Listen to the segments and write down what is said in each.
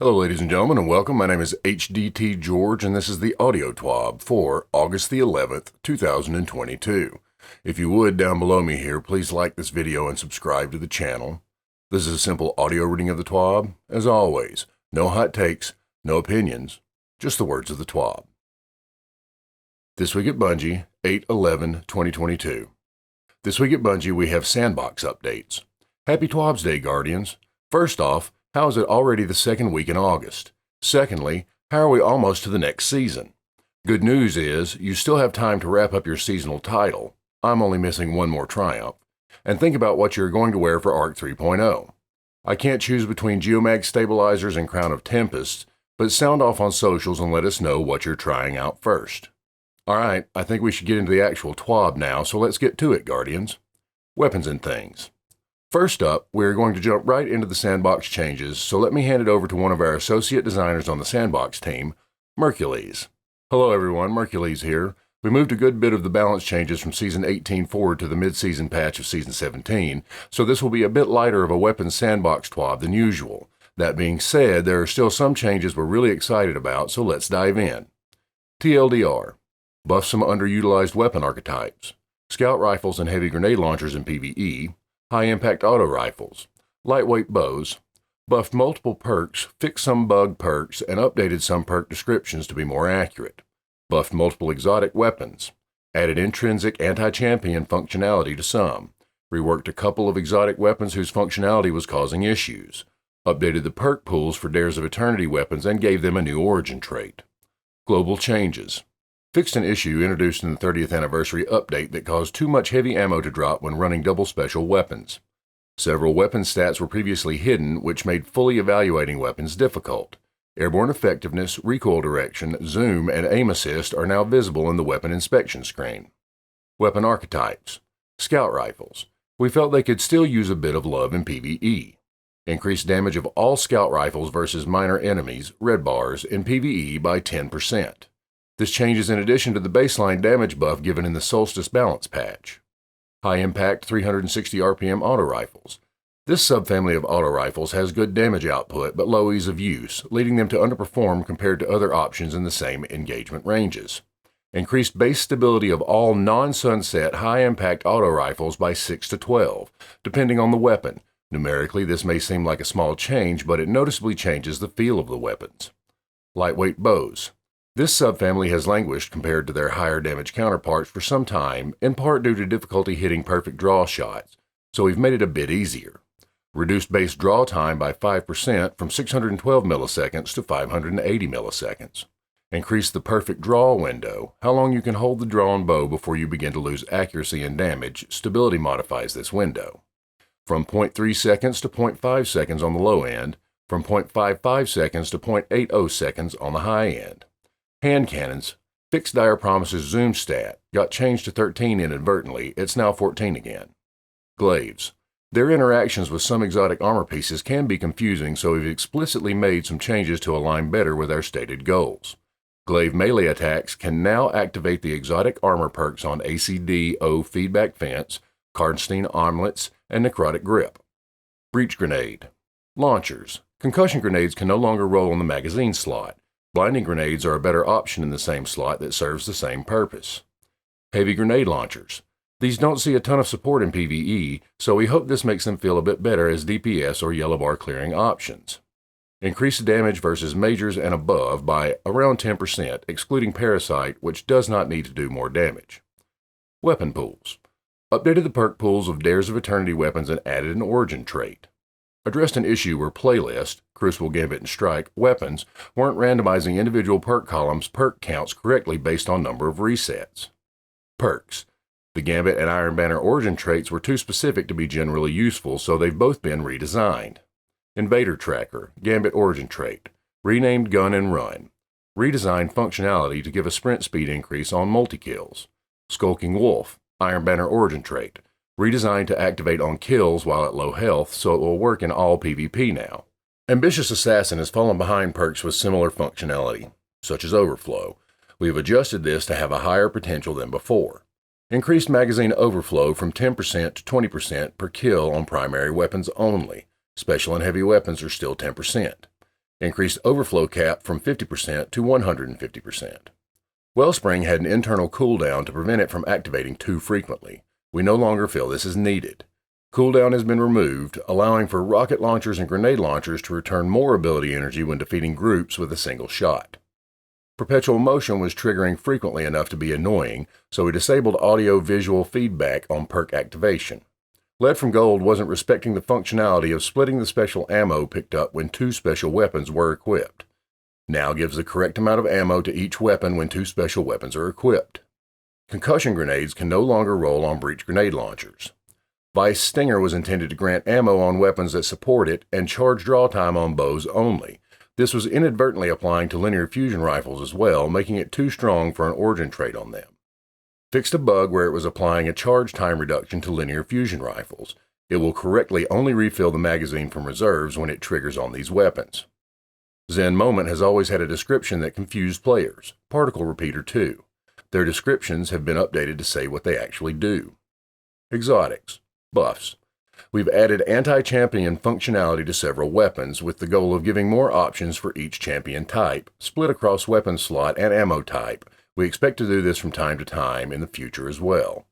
Hello ladies and gentlemen and welcome. My name is HDTGeorge and this is the audio TWAB for August the 11th, 2022. If you would, down below me here, please like this video and subscribe to the channel. This is a simple audio reading of the TWAB. As always, no hot takes, no opinions, just the words of the TWAB. This week at Bungie, 8/11/2022. This week at Bungie we have sandbox updates. Happy TWAB's Day, Guardians. First off, how is it already the second week in August? Secondly, how are we almost to the next season? Good news is, you still have time to wrap up your seasonal title. I'm only missing one more triumph. And think about what you're going to wear for ARC 3.0. I can't choose between Geomag Stabilizers and Crown of Tempests, but sound off on socials and let us know what you're trying out first. Alright, I think we should get into the actual TWAB now, so let's get to it, Guardians. Weapons and things. First up, we're going to jump right into the sandbox changes, so let me hand it over to one of our associate designers on the sandbox team, Mercules. Hello everyone, Mercules here. We moved a good bit of the balance changes from Season 18 forward to the mid-season patch of Season 17, so this will be a bit lighter of a weapons sandbox TWAB than usual. That being said, there are still some changes we're really excited about, so let's dive in. TLDR. Buff some underutilized weapon archetypes. Scout rifles and heavy grenade launchers in PvE. High-impact auto rifles, lightweight bows, buffed multiple perks, fixed some bug perks, and updated some perk descriptions to be more accurate. Buffed multiple exotic weapons, added intrinsic anti-champion functionality to some, reworked a couple of exotic weapons whose functionality was causing issues, updated the perk pools for Dares of Eternity weapons and gave them a new origin trait. Global changes. Fixed an issue introduced in the 30th anniversary update that caused too much heavy ammo to drop when running double special weapons. Several weapon stats were previously hidden, which made fully evaluating weapons difficult. Airborne effectiveness, recoil direction, zoom, and aim assist are now visible in the weapon inspection screen. Weapon archetypes. Scout rifles. We felt they could still use a bit of love in PvE. Increased damage of all scout rifles versus minor enemies, red bars, in PvE by 10%. This change is in addition to the baseline damage buff given in the Solstice Balance patch. High-impact 360 RPM auto rifles. This subfamily of auto rifles has good damage output but low ease of use, leading them to underperform compared to other options in the same engagement ranges. Increased base stability of all non-sunset high-impact auto rifles by 6 to 12, depending on the weapon. Numerically, this may seem like a small change, but it noticeably changes the feel of the weapons. Lightweight bows. This subfamily has languished compared to their higher damage counterparts for some time, in part due to difficulty hitting perfect draw shots, so we've made it a bit easier. Reduced base draw time by 5% from 612 milliseconds to 580 milliseconds. Increased the perfect draw window, how long you can hold the drawn bow before you begin to lose accuracy and damage. Stability modifies this window. From 0.3 seconds to 0.5 seconds on the low end, from 0.55 seconds to 0.80 seconds on the high end. Hand cannons, fixed Dire Promise's zoom stat, got changed to 13 inadvertently, it's now 14 again. Glaives. Their interactions with some exotic armor pieces can be confusing, so we've explicitly made some changes to align better with our stated goals. Glaive melee attacks can now activate the exotic armor perks on ACD-O Feedback Fence, Karnstein Armlets, and Necrotic Grip. Breach Grenade. Launchers. Concussion grenades can no longer roll in the magazine slot. Blinding grenades are a better option in the same slot that serves the same purpose. Heavy grenade launchers. These don't see a ton of support in PvE, so we hope this makes them feel a bit better as DPS or yellow bar clearing options. Increase damage versus majors and above by around 10%, excluding Parasite, which does not need to do more damage. Weapon pools. Updated the perk pools of Dares of Eternity weapons and added an origin trait. Addressed an issue where Playlist, Crucible, Gambit, and Strike weapons weren't randomizing individual perk columns' perk counts correctly based on number of resets. Perks. The Gambit and Iron Banner origin traits were too specific to be generally useful, so they've both been redesigned. Invader Tracker, Gambit origin trait, renamed Gun and Run. Redesigned functionality to give a sprint speed increase on multi-kills. Skulking Wolf, Iron Banner origin trait. Redesigned to activate on kills while at low health, so it will work in all PvP now. Ambitious Assassin has fallen behind perks with similar functionality, such as Overflow. We have adjusted this to have a higher potential than before. Increased magazine overflow from 10% to 20% per kill on primary weapons only. Special and heavy weapons are still 10%. Increased overflow cap from 50% to 150%. Wellspring had an internal cooldown to prevent it from activating too frequently. We no longer feel this is needed. Cooldown has been removed, allowing for rocket launchers and grenade launchers to return more ability energy when defeating groups with a single shot. Perpetual motion was triggering frequently enough to be annoying, so we disabled audio-visual feedback on perk activation. Lead from Gold wasn't respecting the functionality of splitting the special ammo picked up when 2 special weapons were equipped. Now gives the correct amount of ammo to each weapon when 2 special weapons are equipped. Concussion grenades can no longer roll on breach grenade launchers. Vice Stinger was intended to grant ammo on weapons that support it and charge draw time on bows only. This was inadvertently applying to linear fusion rifles as well, making it too strong for an origin trait on them. Fixed a bug where it was applying a charge time reduction to linear fusion rifles. It will correctly only refill the magazine from reserves when it triggers on these weapons. Zen Moment has always had a description that confused players. Particle Repeater 2. Their descriptions have been updated to say what they actually do. Exotics. Buffs. We've added anti-champion functionality to several weapons with the goal of giving more options for each champion type, split across weapon slot and ammo type. We expect to do this from time to time in the future as well.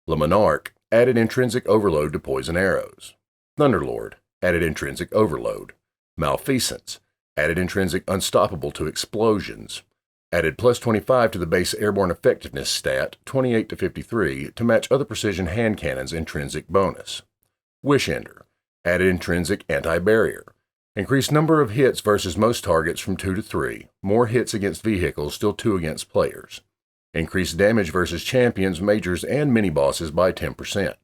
Le Monarch added intrinsic overload to poison arrows. Thunderlord added intrinsic overload. Malfeasance added intrinsic unstoppable to explosions. Added plus 25 to the base airborne effectiveness stat, 28 to 53, to match other precision hand cannons' intrinsic bonus. Wish Ender added intrinsic anti-barrier. Increased number of hits versus most targets from 2 to 3. More hits against vehicles, still 2 against players. Increased damage versus champions, majors, and mini-bosses by 10%.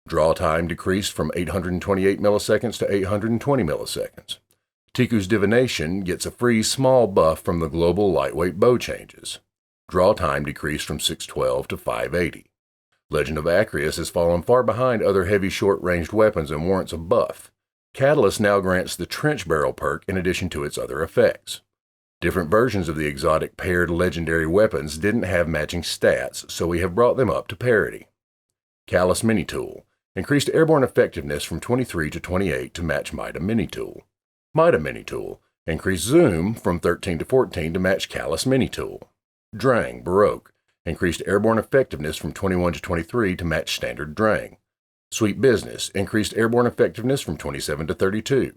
Draw time decreased from 828 milliseconds to 820 milliseconds. Tiku's Divination gets a free small buff from the global lightweight bow changes. Draw time decreased from 612 to 580. Legend of Acreus has fallen far behind other heavy short-ranged weapons and warrants a buff. Catalyst now grants the Trench Barrel perk in addition to its other effects. Different versions of the exotic paired legendary weapons didn't have matching stats, so we have brought them up to parity. Callus Mini Tool increased airborne effectiveness from 23 to 28 to match Mida Mini Tool. Mida Mini Tool increased zoom from 13 to 14 to match Callus Mini Tool. Drang Baroque increased airborne effectiveness from 21 to 23 to match standard Drang. Sweet Business increased airborne effectiveness from 27 to 32.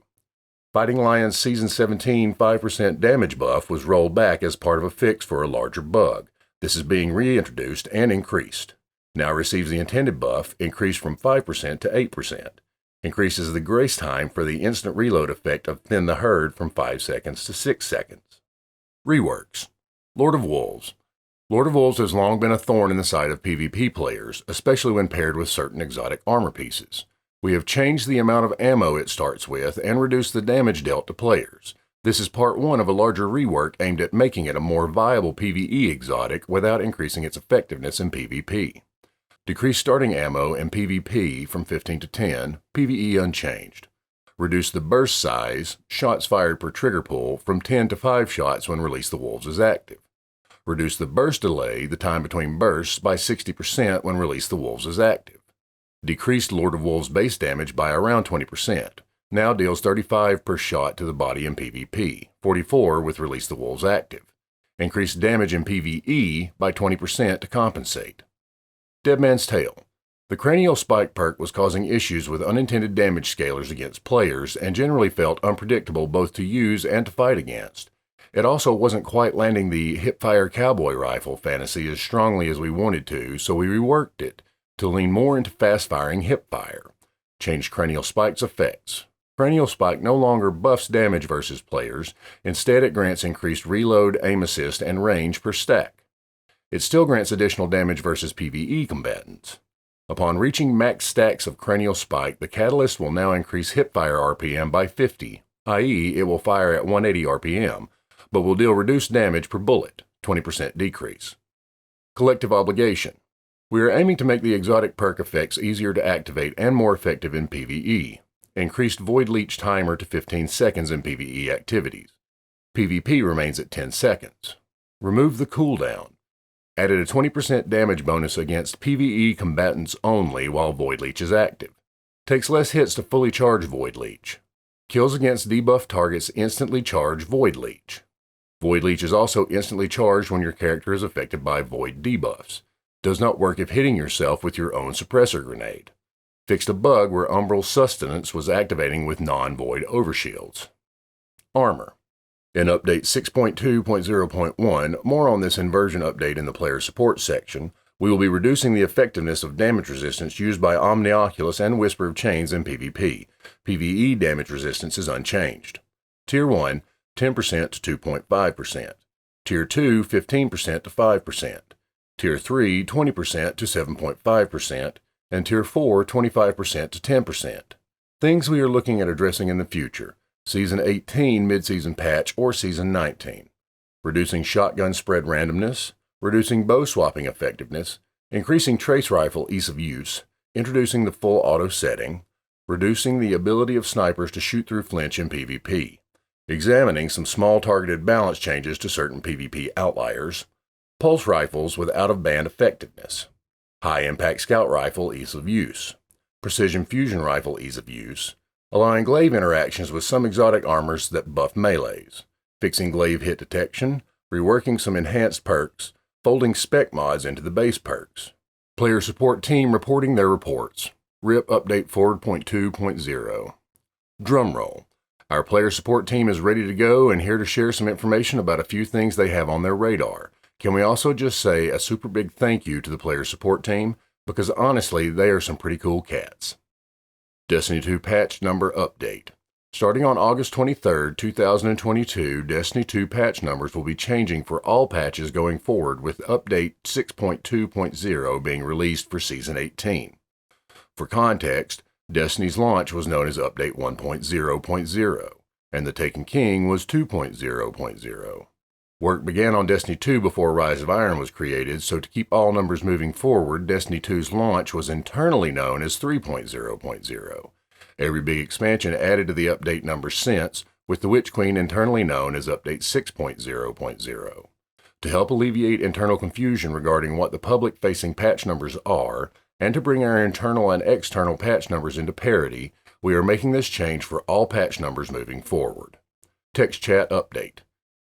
Fighting Lion's Season 17 5% damage buff was rolled back as part of a fix for a larger bug. This is being reintroduced and increased. Now receives the intended buff, increased from 5% to 8%. Increases the grace time for the instant reload effect of Thin the Herd from 5 seconds to 6 seconds. Reworks. Lord of Wolves. Lord of Wolves has long been a thorn in the side of PvP players, especially when paired with certain exotic armor pieces. We have changed the amount of ammo it starts with and reduced the damage dealt to players. This is part 1 of a larger rework aimed at making it a more viable PvE exotic without increasing its effectiveness in PvP. Decrease starting ammo in PvP from 15 to 10, PvE unchanged. Reduce the burst size, shots fired per trigger pull, from 10 to 5 shots when Release the Wolves is active. Reduce the burst delay, the time between bursts, by 60% when Release the Wolves is active. Decreased Lord of Wolves base damage by around 20%. Now deals 35 per shot to the body in PvP, 44 with Release the Wolves active. Increased damage in PvE by 20% to compensate. Dead Man's Tale. The Cranial Spike perk was causing issues with unintended damage scalars against players and generally felt unpredictable both to use and to fight against. It also wasn't quite landing the hipfire cowboy rifle fantasy as strongly as we wanted to, so we reworked it to lean more into fast-firing hipfire. Changed Cranial Spike's effects. Cranial Spike no longer buffs damage versus players, instead it grants increased reload, aim assist, and range per stack. It still grants additional damage versus PvE combatants. Upon reaching max stacks of Cranial Spike, the Catalyst will now increase hipfire RPM by 50, i.e. it will fire at 180 RPM, but will deal reduced damage per bullet, 20% decrease. Collective Obligation. We are aiming to make the exotic perk effects easier to activate and more effective in PvE. Increased Void Leech timer to 15 seconds in PvE activities. PvP remains at 10 seconds. Remove the cooldown. Added a 20% damage bonus against PvE combatants only while Void Leech is active. Takes less hits to fully charge Void Leech. Kills against debuff targets instantly charge Void Leech. Void Leech is also instantly charged when your character is affected by Void debuffs. Does not work if hitting yourself with your own suppressor grenade. Fixed a bug where Umbral Sustenance was activating with non-void overshields. Armor. In Update 6.2.0.1, more on this inversion update in the player support section, we will be reducing the effectiveness of damage resistance used by Omnioculus and Whisper of Chains in PvP. PvE damage resistance is unchanged. Tier 1, 10% to 2.5%. Tier 2, 15% to 5%. Tier 3, 20% to 7.5%. And Tier 4, 25% to 10%. Things we are looking at addressing in the future. Season 18 mid-season patch or Season 19. Reducing shotgun spread randomness, reducing bow swapping effectiveness, increasing trace rifle ease of use, introducing the full auto setting, reducing the ability of snipers to shoot through flinch in PvP, examining some small targeted balance changes to certain PvP outliers, pulse rifles with out-of-band effectiveness, high-impact scout rifle ease of use, precision fusion rifle ease of use, allowing glaive interactions with some exotic armors that buff melees, fixing glaive hit detection, reworking some enhanced perks, folding spec mods into the base perks. Player support team reporting their reports. RIP Update 4.2.0. Drumroll. Our player support team is ready to go and here to share some information about a few things they have on their radar. Can we also just say a super big thank you to the player support team? Because honestly, they are some pretty cool cats. Destiny 2 Patch Number Update. Starting on August 23, 2022, Destiny 2 patch numbers will be changing for all patches going forward, with Update 6.2.0 being released for Season 18. For context, Destiny's launch was known as Update 1.0.0, and the Taken King was 2.0.0. Work began on Destiny 2 before Rise of Iron was created, so to keep all numbers moving forward, Destiny 2's launch was internally known as 3.0.0. Every big expansion added to the update numbers since, with the Witch Queen internally known as Update 6.0.0. To help alleviate internal confusion regarding what the public-facing patch numbers are, and to bring our internal and external patch numbers into parity, we are making this change for all patch numbers moving forward. Text Chat Update.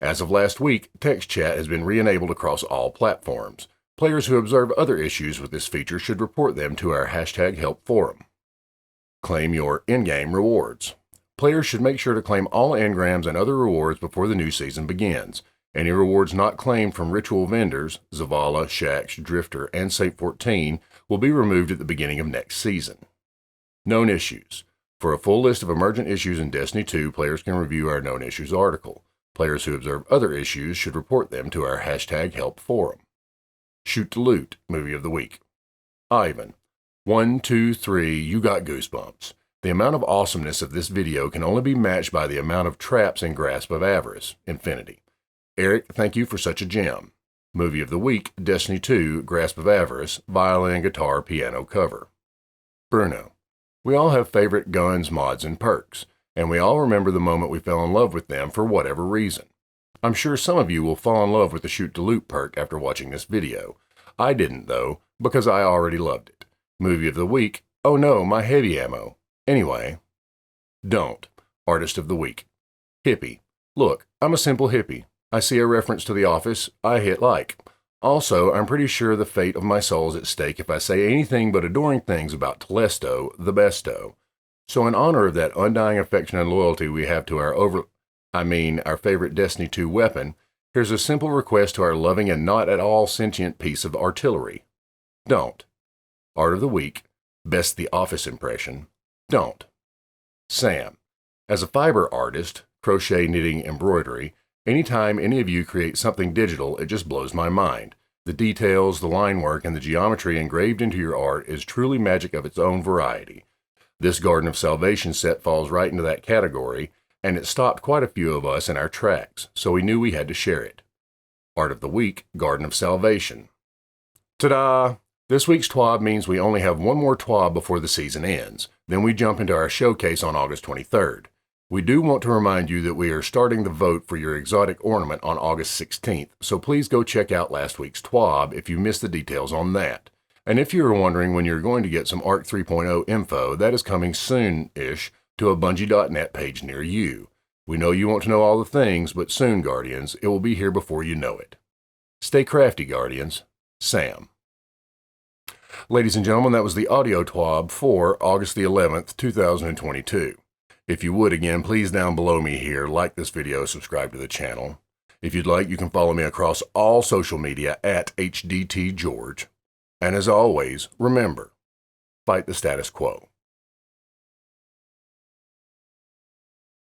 As of last week, Text Chat has been re-enabled across all platforms. Players who observe other issues with this feature should report them to our #help forum. Claim your in-game rewards. Players should make sure to claim all engrams and other rewards before the new season begins. Any rewards not claimed from ritual vendors, Zavala, Shaxx, Drifter, and Saint 14 will be removed at the beginning of next season. Known issues. For a full list of emergent issues in Destiny 2, players can review our Known Issues article. Players who observe other issues should report them to our #help forum. Shoot to Loot, Movie of the Week. Ivan. 1, 2, 3, you got goosebumps. The amount of awesomeness of this video can only be matched by the amount of traps in Grasp of Avarice, Infinity. Eric, thank you for such a gem. Movie of the Week, Destiny 2, Grasp of Avarice, violin, guitar, piano cover. Bruno. We all have favorite guns, mods, and perks, and we all remember the moment we fell in love with them for whatever reason. I'm sure some of you will fall in love with the Shoot to Loot perk after watching this video. I didn't, though, because I already loved it. Movie of the Week, oh no, my heavy ammo. Anyway. Don't. Artist of the Week. Hippie. Look, I'm a simple hippie. I see a reference to The Office, I hit like. Also, I'm pretty sure the fate of my soul is at stake if I say anything but adoring things about Telesto, the besto. So in honor of that undying affection and loyalty we have to our favorite Destiny 2 weapon, here's a simple request to our loving and not at all sentient piece of artillery. Don't. Art of the Week, best The Office impression. Don't. Sam. As a fiber artist, crochet, knitting, embroidery, anytime any of you create something digital, it just blows my mind. The details, the line work, and the geometry engraved into your art is truly magic of its own variety. This Garden of Salvation set falls right into that category, and it stopped quite a few of us in our tracks, so we knew we had to share it. Art of the Week, Garden of Salvation. Ta-da! This week's TWAB means we only have one more TWAB before the season ends. Then we jump into our showcase on August 23rd. We do want to remind you that we are starting the vote for your exotic ornament on August 16th, so please go check out last week's TWAB if you missed the details on that. And if you are wondering when you're going to get some ARC 3.0 info, that is coming soon-ish, to a Bungie.net page near you. We know you want to know all the things, but soon, Guardians, it will be here before you know it. Stay crafty, Guardians. Sam. Ladies and gentlemen, that was the audio TWAB for August the 11th, 2022. If you would, again, please down below me here, like this video, subscribe to the channel. If you'd like, you can follow me across all social media at HDTGeorge. And as always, remember, fight the status quo.